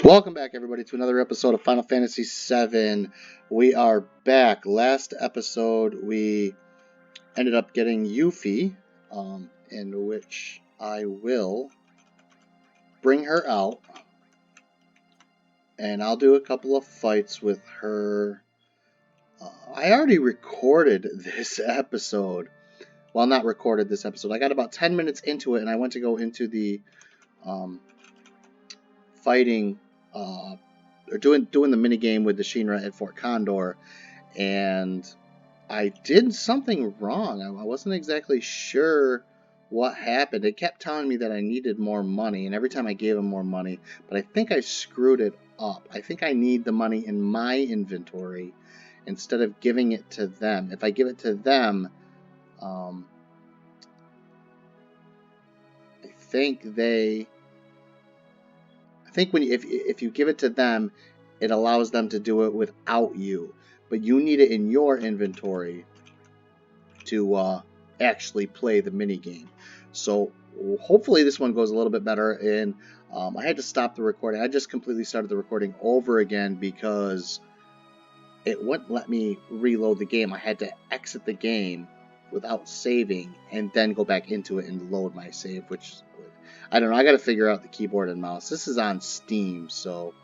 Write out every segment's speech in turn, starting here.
Welcome back, everybody, to another episode of Final Fantasy VII. We are back. Last episode, we ended up getting Yuffie, in which I will bring her out, and I'll do a couple of fights with her. I already recorded this episode. Well, not recorded this episode. I got about 10 minutes into it, and I went to go into the fighting, or doing the mini game with the Shinra at Fort Condor, and I did something wrong. I wasn't exactly sure what happened. It kept telling me that I needed more money, and every time I gave him more money, but I think I screwed it up. I think I need the money in my inventory instead of giving it to them. If I give it to them, I think when if you give it to them, it allows them to do it without you, but you need it in your inventory to actually play the mini game. So hopefully this one goes a little bit better. And I had to stop the recording. I just completely started the recording over again because it wouldn't let me reload the game. I had to exit the game without saving and then go back into it and load my save, which I don't know. I got to figure out the keyboard and mouse. This is on Steam, so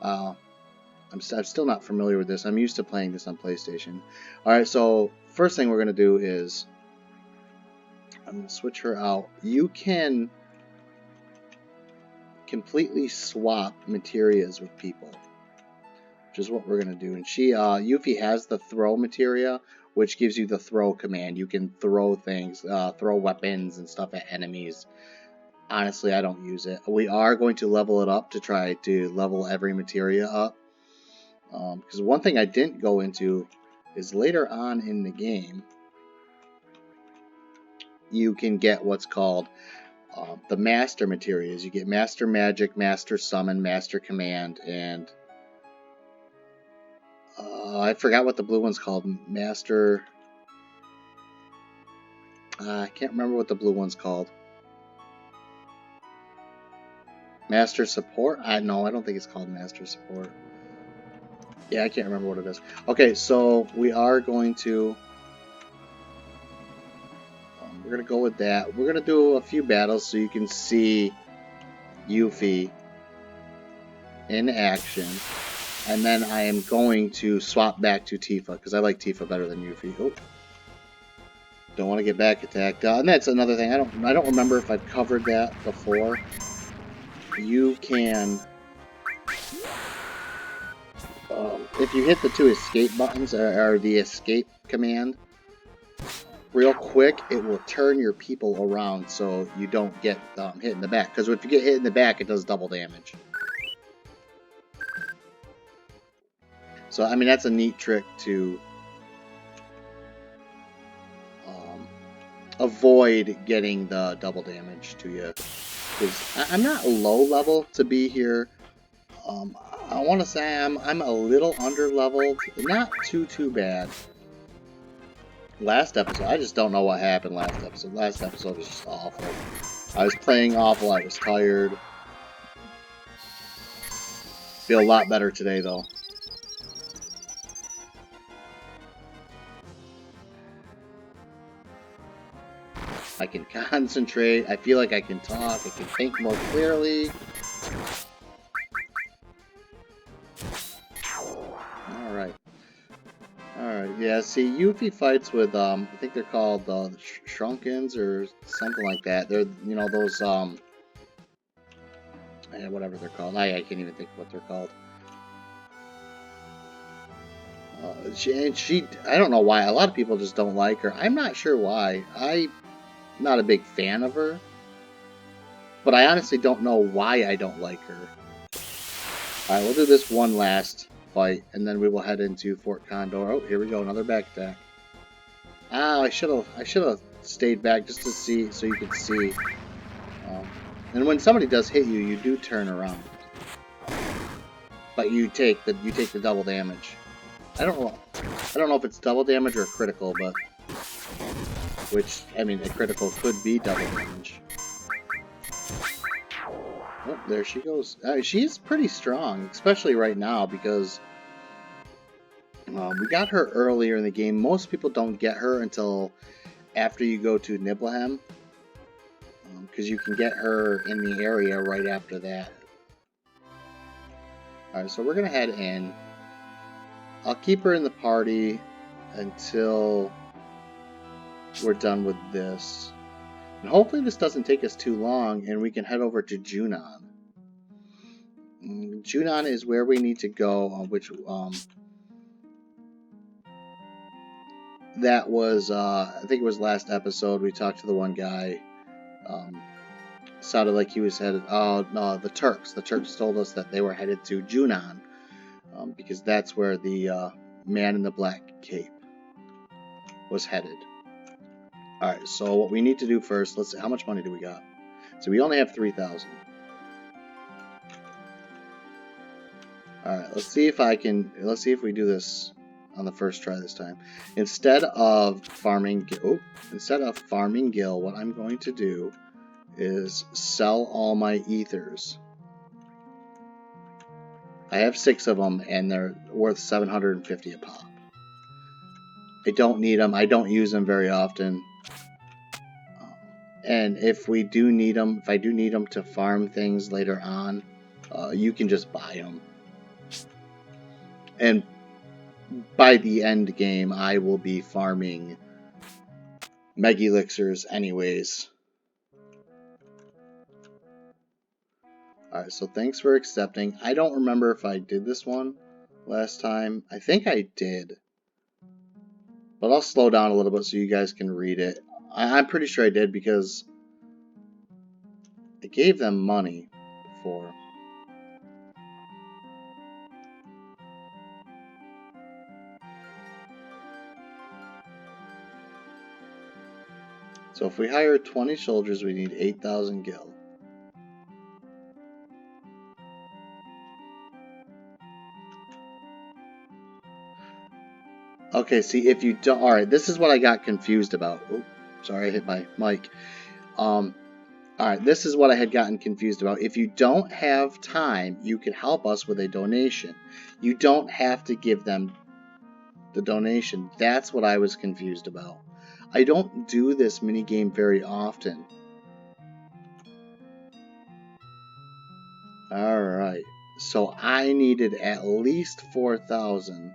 I'm still not familiar with this. I'm used to playing this on PlayStation. Alright, so first thing we're going to do is I'm going to switch her out. You can completely swap materias with people, which is what we're going to do. And Yuffie has the throw materia, which gives you the throw command. You can throw things, throw weapons and stuff at enemies. Honestly, I don't use it. We are going to level it up to try to level every materia up. Because one thing I didn't go into is later on in the game, you can get what's called the Master Materias. You get Master Magic, Master Summon, Master Command, and I forgot what the blue one's called. Master... I can't remember what the blue one's called. Master Support? No, I don't think it's called Master Support. Yeah, I can't remember what it is. Okay, so we are going to... we're going to go with that. We're going to do a few battles so you can see Yuffie in action. And then I am going to swap back to Tifa, because I like Tifa better than Yuffie. Oh. Don't want to get back attacked. And that's another thing. I don't remember if I've covered that before. You can... if you hit the two escape buttons, or the escape command, real quick, it will turn your people around so you don't get hit in the back. Because if you get hit in the back, it does double damage. So, I mean, that's a neat trick to avoid getting the double damage to you. Because I'm not low level to be here. I want to say I'm a little under leveled. Not too bad. Last episode, I just don't know what happened last episode. Last episode was just awful. I was playing awful. I was tired. Feel a lot better today, though. I can concentrate. I feel like I can talk. I can think more clearly. Alright. Alright, yeah, see, Yuffie fights with, I think they're called, Shrunkins or something like that. They're, you know, those, whatever they're called. I can't even think of what they're called. She, I don't know why. A lot of people just don't like her. I'm not sure why. I'm not a big fan of her. But I honestly don't know why I don't like her. Alright, we'll do this one last fight, and then we will head into Fort Condor. Oh, here we go, another back attack. Ah, I should have stayed back just to see, so you could see. And when somebody does hit you, you do turn around, but you take the double damage. I don't know if it's double damage or critical, but which, I mean, a critical could be double damage. Oh, there she goes. She's pretty strong, especially right now because we got her earlier in the game. Most people don't get her until after you go to Nibelheim, because you can get her in the area right after that. Alright, so we're going to head in. I'll keep her in the party until we're done with this. And hopefully this doesn't take us too long and we can head over to Junon. Junon is where we need to go, which that was, I think it was last episode, we talked to the one guy. Sounded like he was headed, oh no, the Turks. The Turks told us that they were headed to Junon, because that's where the man in the black cape was headed. Alright, so what we need to do first, let's see, how much money do we got? So we only have 3,000. Alright, let's see if we do this on the first try this time. Instead of farming Gil, what I'm going to do is sell all my ethers. I have 6 of them and they're worth 750 a pop. I don't need them. I don't use them very often. And if I do need them to farm things later on, you can just buy them. And by the end game, I will be farming Mega Elixirs anyways. Alright, so thanks for accepting. I don't remember if I did this one last time. I think I did. But I'll slow down a little bit so you guys can read it. I'm pretty sure I did because I gave them money before. So if we hire 20 soldiers, we need 8,000 gil. Okay, see, if you don't... Alright, this is what I got confused about. Oh, sorry, I hit my mic. Alright, this is what I had gotten confused about. If you don't have time, you can help us with a donation. You don't have to give them the donation. That's what I was confused about. I don't do this minigame very often. Alright, so I needed at least 4,000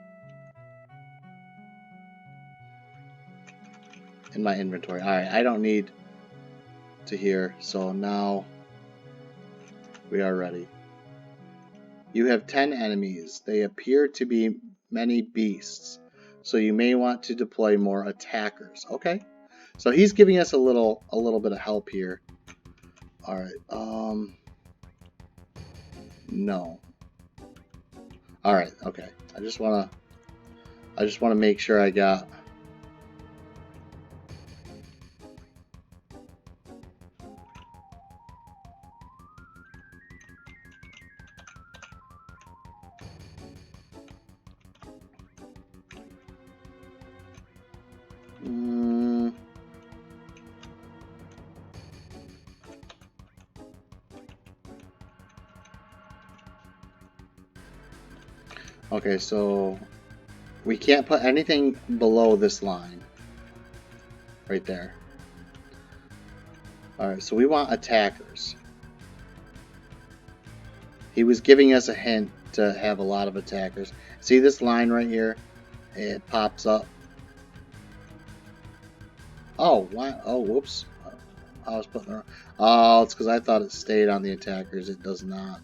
in my inventory. Alright, I don't need to hear, so now we are ready. You have 10 enemies. They appear to be many beasts, so you may want to deploy more attackers. Okay, so he's giving us a little bit of help here. Alright, no. Alright, okay. I just wanna make sure I got... Okay, so we can't put anything below this line. Right there. Alright, so we want attackers. He was giving us a hint to have a lot of attackers. See this line right here? It pops up. Oh, why? Oh, whoops. I was putting the wrong... Oh, it's because I thought it stayed on the attackers. It does not.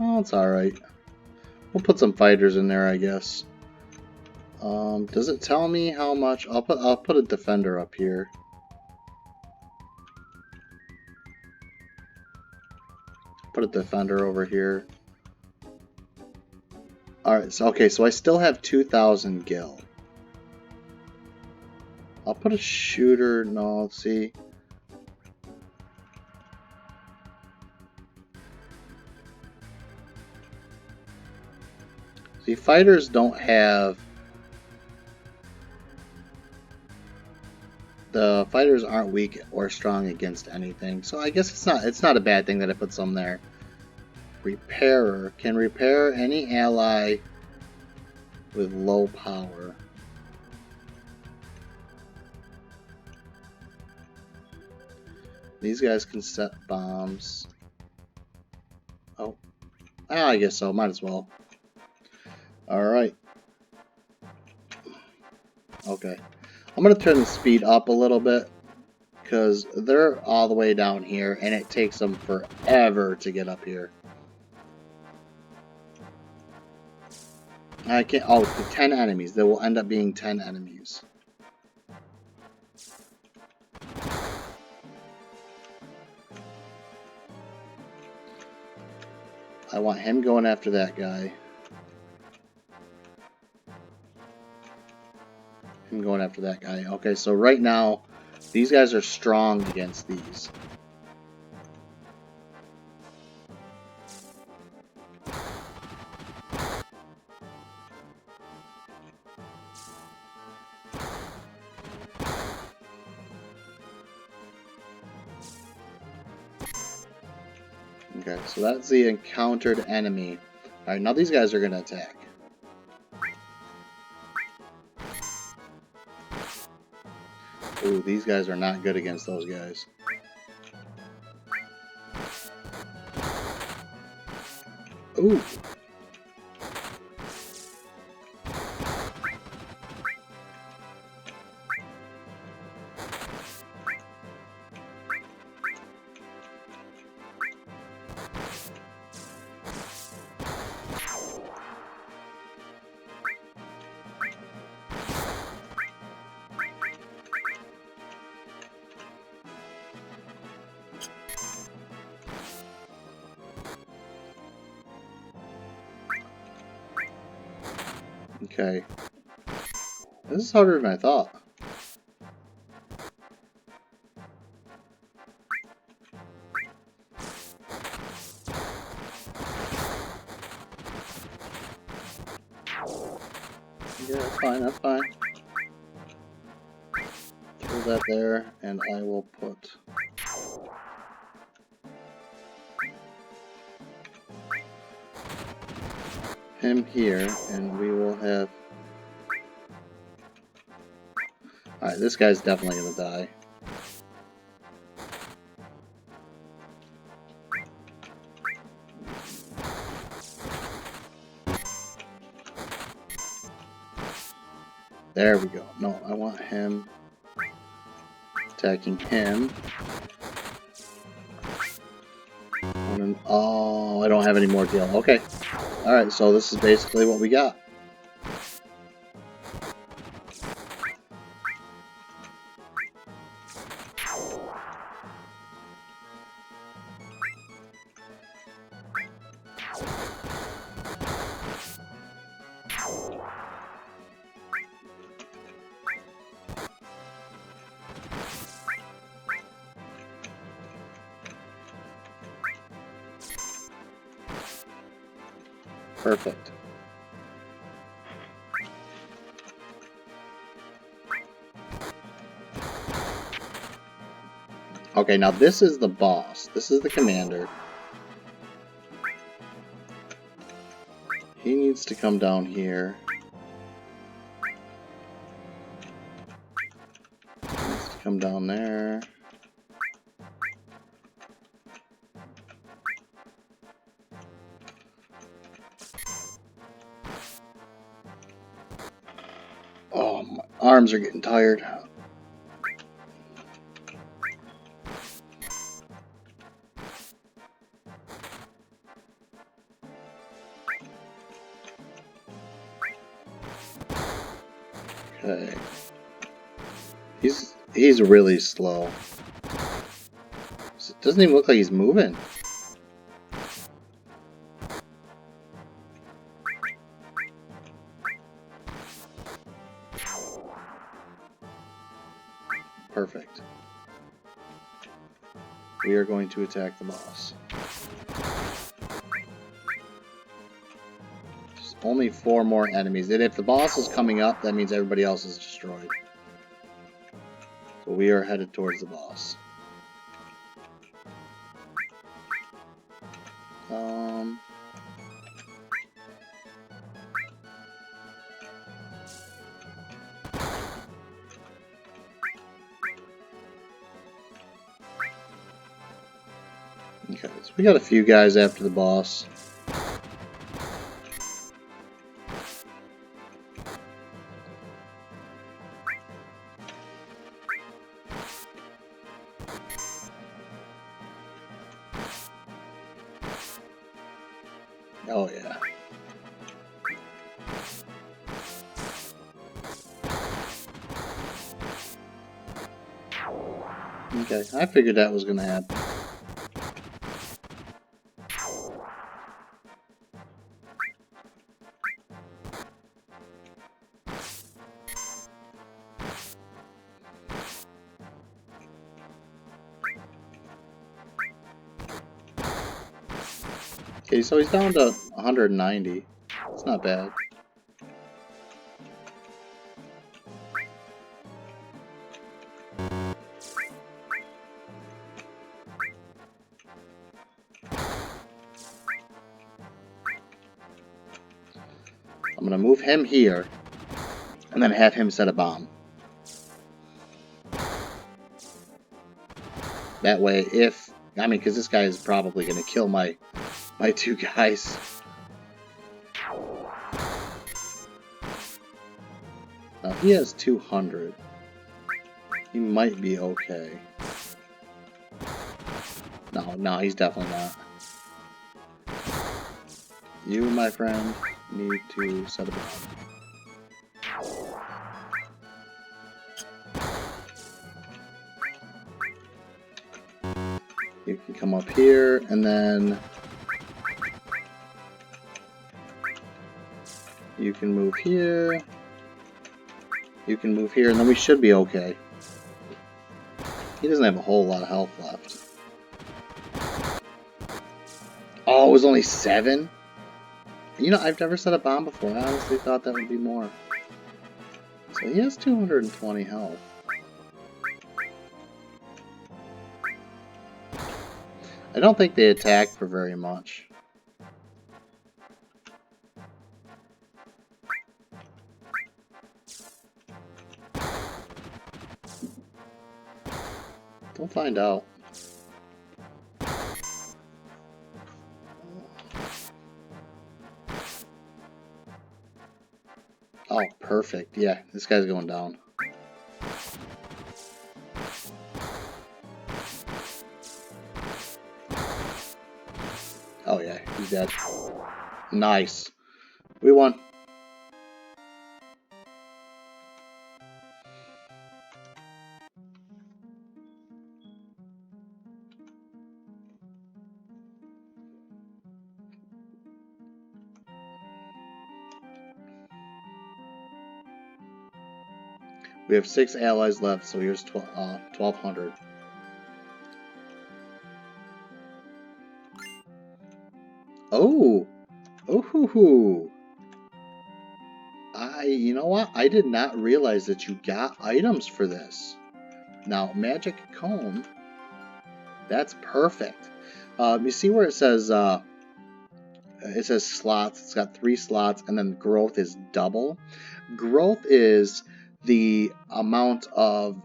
Oh, it's alright. We'll put some fighters in there, I guess. Does it tell me how much? I'll put a defender up here. Put a defender over here. Alright, so okay, so I still have 2,000 gil. I'll put a shooter. No, let's see. So The fighters don't have... The fighters aren't weak or strong against anything, so I guess it's not a bad thing that I put some there. Repairer can repair any ally with low power. These guys can set bombs. Oh, I guess so. Might as well. All right. Okay. I'm going to turn the speed up a little bit because they're all the way down here and it takes them forever to get up here. I can't... Oh, the 10 enemies. There will end up being 10 enemies. I want him going after that guy. Him going after that guy. Okay, so right now, these guys are strong against these. Okay, so that's the encountered enemy. Alright, now these guys are going to attack. Ooh, these guys are not good against those guys. Ooh. Okay. This is harder than I thought. Yeah, that's fine, that's fine. Throw that there, and I will put... him here, and we will have... Alright, this guy's definitely gonna die. There we go. No, I want him attacking him. Oh, I don't have any more deal. Okay. Alright, so this is basically what we got. Perfect. Okay, now this is the boss. This is the commander. He needs to come down here. He needs to come down there. Oh, my arms are getting tired. Okay. He's really slow. It doesn't even look like he's moving. Perfect. We are going to attack the boss. Just Only 4 more enemies. And if the boss is coming up, that means everybody else is destroyed. So we are headed towards the boss. Okay, so we got a few guys after the boss. Oh yeah. Okay, I figured that was gonna happen. Okay, so he's down to 190. It's not bad. I'm gonna move him here, and then have him set a bomb. That way, because this guy is probably gonna kill my 2 guys. Now, he has 200. He might be okay. No, he's definitely not. You, my friend, need to set a bomb. You can come up here, and then you can move here. You can move here, and then we should be okay. He doesn't have a whole lot of health left. Oh, it was only 7? You know, I've never set a bomb before. I honestly thought that would be more. So he has 220 health. I don't think they attack for very much. We'll find out. Oh, perfect. Yeah, this guy's going down. Oh yeah, he's dead. Nice. We won. We have 6 allies left, so here's 1,200. Oh! Oh hoo hoo! You know what? I did not realize that you got items for this. Now, Magic Comb, that's perfect. You see where it says slots, it's got 3 slots, and then growth is double. Growth is the amount of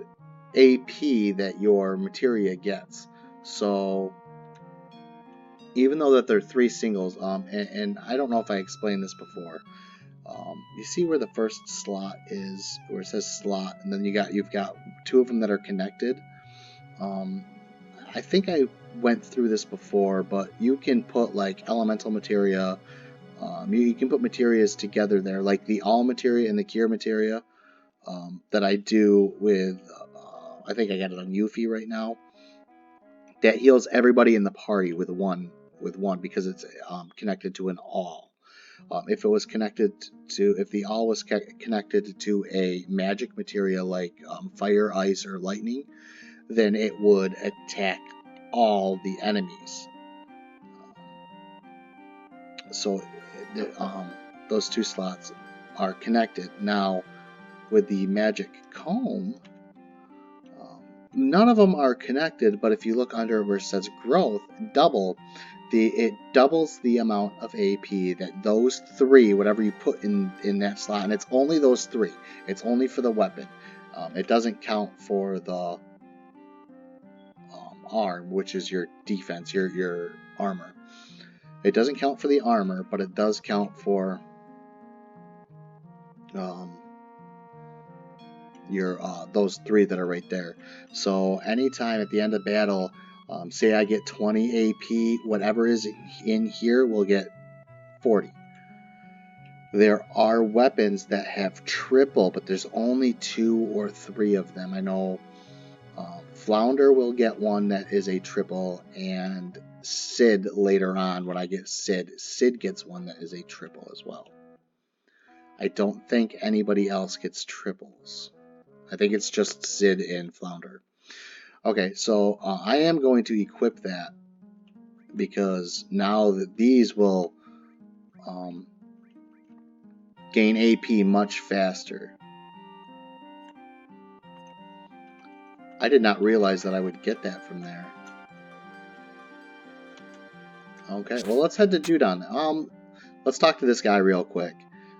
AP that your materia gets. So even though that they're 3 singles, and I don't know if I explained this before, you see where the first slot is, where it says slot, and then you've got 2 of them that are connected. I think I went through this before, but you can put like elemental materia. You can put materias together there, like the all materia and the cure materia that I do with. I think I got it on Yuffie right now. That heals everybody in the party with one because it's connected to an all. If it was connected to, if the all was connected to a magic materia like fire, ice, or lightning, then it would attack all the enemies. So those two slots are connected. Now, with the magic comb, none of them are connected, but if you look under where it says growth, it doubles the amount of AP that those three, whatever you put in that slot, and it's only those three. It's only for the weapon. It doesn't count for the arm, which is your defense, your armor. It doesn't count for the armor, but it does count for your those three that are right there. So anytime at the end of battle, say I get 20 AP, whatever is in here will get 40. There are weapons that have triple, but there's only 2 or 3 of them. I know Flounder will get one that is a triple, and Sid later on, when I get Sid gets one that is a triple as well. I don't think anybody else gets triples. I think it's just Sid and Flounder. Okay, so I am going to equip that because now that these will gain AP much faster. I did not realize that I would get that from there. Okay, well, let's head to Judon. Let's talk to this guy real quick.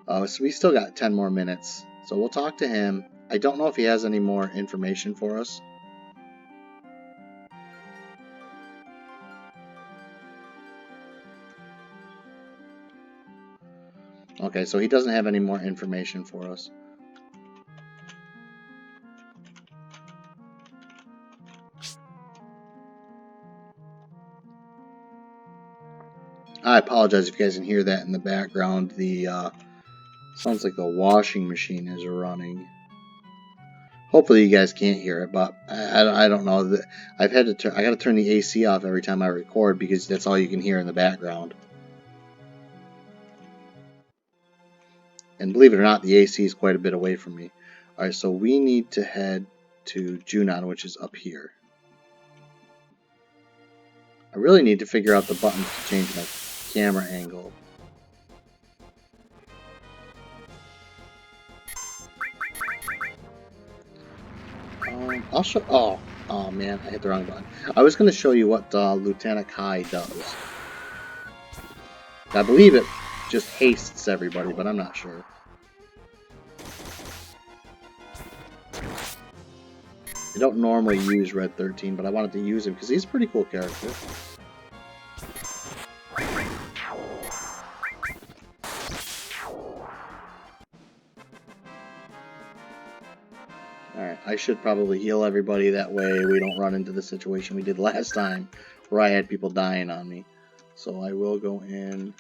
So we still got 10 more minutes, so we'll talk to him. I don't know if he has any more information for us. Okay, so he doesn't have any more information for us. I apologize if you guys can hear that in the background. The sounds like the washing machine is running. Hopefully you guys can't hear it, but I don't know. I got to turn the AC off every time I record because that's all you can hear in the background. And believe it or not, the AC is quite a bit away from me. Alright, so we need to head to Junon, which is up here. I really need to figure out the buttons to change my camera angle. I'll show. Oh man, I hit the wrong button. I was going to show you what Lieutenant Kai does. I believe it just hastes everybody, but I'm not sure. I don't normally use Red 13, but I wanted to use him because he's a pretty cool character. Alright, I should probably heal everybody, that way we don't run into the situation we did last time where I had people dying on me. So I will go in.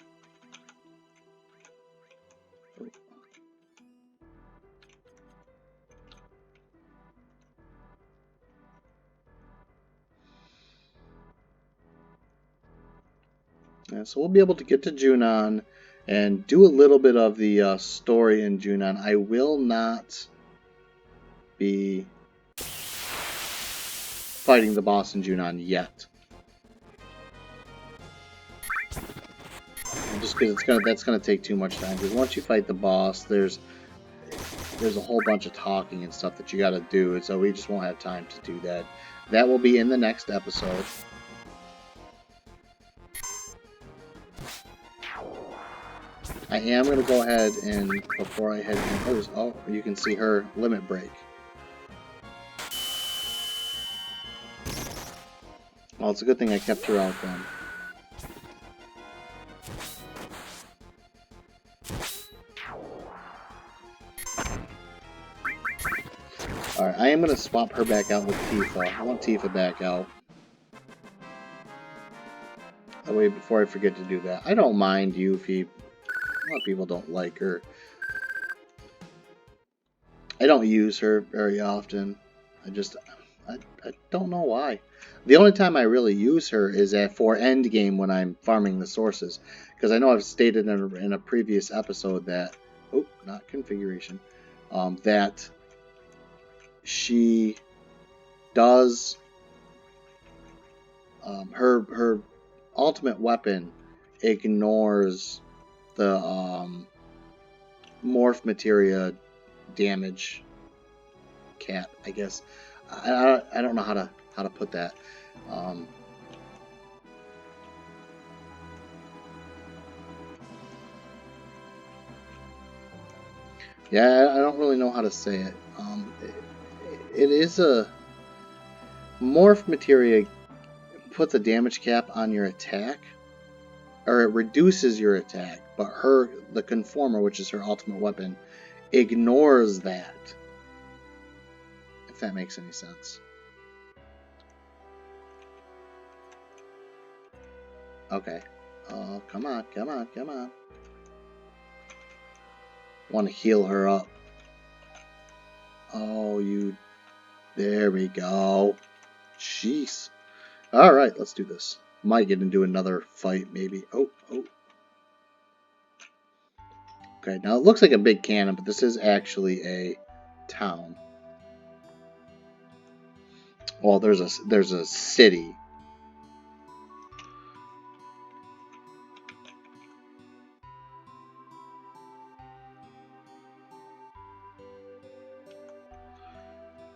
So we'll be able to get to Junon and do a little bit of the story in Junon. I will not be fighting the boss in Junon yet. Just because that's gonna take too much time. Because once you fight the boss, there's a whole bunch of talking and stuff that you got to do, and so we just won't have time to do that. That will be in the next episode. I am going to go ahead and, before I head in, oh, you can see her limit break. Well, it's a good thing I kept her out then. Alright, I am going to swap her back out with Tifa. I want Tifa back out. That way, before I forget to do that. I don't mind Yuffie. A lot of people don't like her. I don't use her very often. I don't know why. The only time I really use her is for endgame when I'm farming the sources. Because I know I've stated in a previous episode that... Oh, not configuration. That she does... her ultimate weapon ignores the morph materia damage cap, I guess. I don't know how to put that. Yeah, I don't really know how to say it. It is a morph materia puts a damage cap on your attack, or it reduces your attack, but the conformer, which is her ultimate weapon, ignores that. If that makes any sense. Okay. Oh, come on, come on, come on. Want to heal her up. Oh, you... There we go. Jeez. Alright, let's do this. Might get into another fight, maybe. Oh. Okay, now it looks like a big cannon, but this is actually a town. Well, there's a city.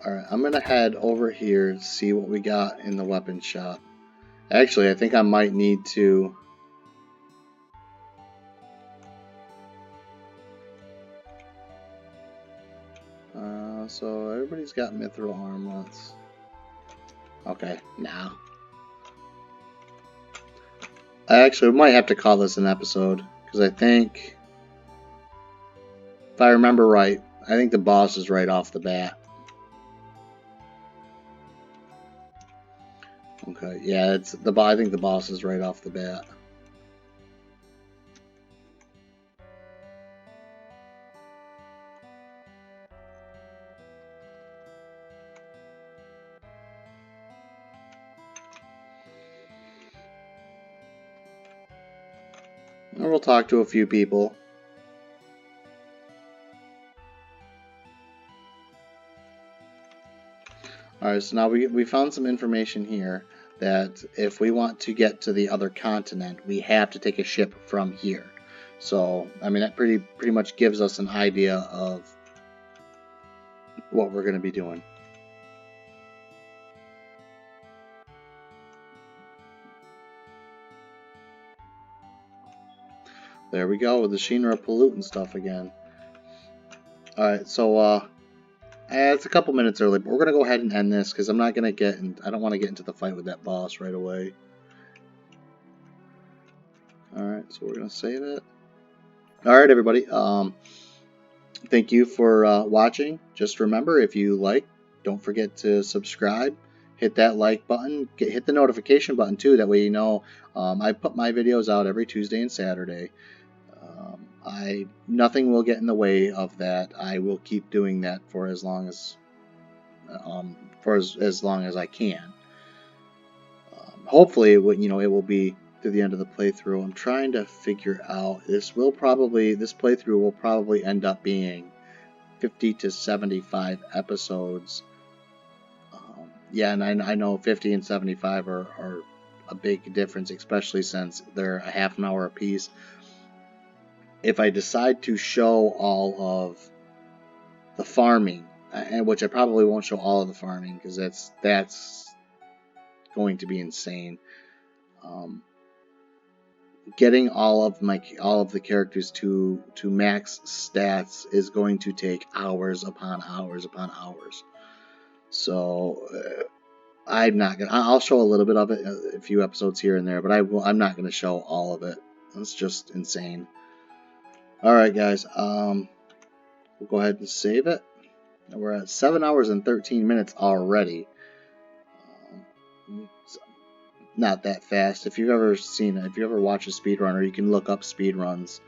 Alright, I'm gonna head over here to see what we got in the weapon shop. Actually, I think I might need to... so everybody's got mithril armlets. Okay, now. I actually might have to call this an episode, because I think... If I remember right, I think the boss is right off the bat. Okay, yeah, I think the boss is right off the bat. And we'll talk to a few people. Alright, so now we found some information here that if we want to get to the other continent, we have to take a ship from here. So, I mean, that pretty much gives us an idea of what we're going to be doing. There we go with the Shinra pollutant stuff again. Alright, so it's a couple minutes early, but we're going to go ahead and end this because I'm not going to get in, I don't want to get into the fight with that boss right away. Alright, so we're going to save it. Alright, everybody. Thank you for watching. Just remember, if you like, don't forget to subscribe. Hit that like button. Hit the notification button too. That way you know I put my videos out every Tuesday and Saturday. Nothing will get in the way of that. I will keep doing that for as long as as long as I can. Hopefully, it will be to the end of the playthrough. I'm trying to figure out. This playthrough will probably end up being 50 to 75 episodes. Yeah, and I know 50 and 75 are a big difference, especially since they're a half an hour apiece. If I decide to show all of the farming, and which I probably won't show all of the farming because that's going to be insane. Getting all of the characters to max stats is going to take hours upon hours upon hours. So I'm not gonna. I'll show a little bit of it, a few episodes here and there, but I'm not gonna show all of it. It's just insane. All right, guys. We'll go ahead and save it. We're at 7 hours and 13 minutes already. Not that fast. If you've ever watched a speedrunner, you can look up speedruns.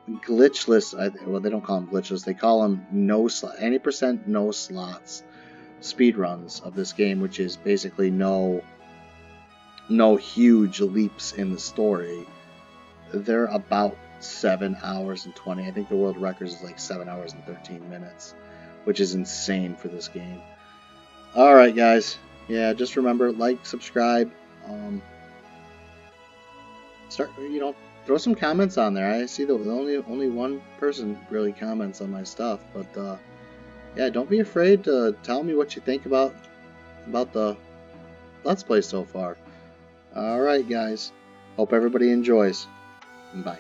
Glitchless. Well, they don't call them glitchless. They call them any percent no slots speedruns of this game, which is basically no huge leaps in the story. They're about 7 hours and 20. I think the world record is like 7 hours and 13 minutes, which is insane for this game. All right, guys. Yeah, just remember, like, subscribe, throw some comments on there. I see that only one person really comments on my stuff, but yeah, don't be afraid to tell me what you think about the Let's Play so far. All right, guys. Hope everybody enjoys. Bye.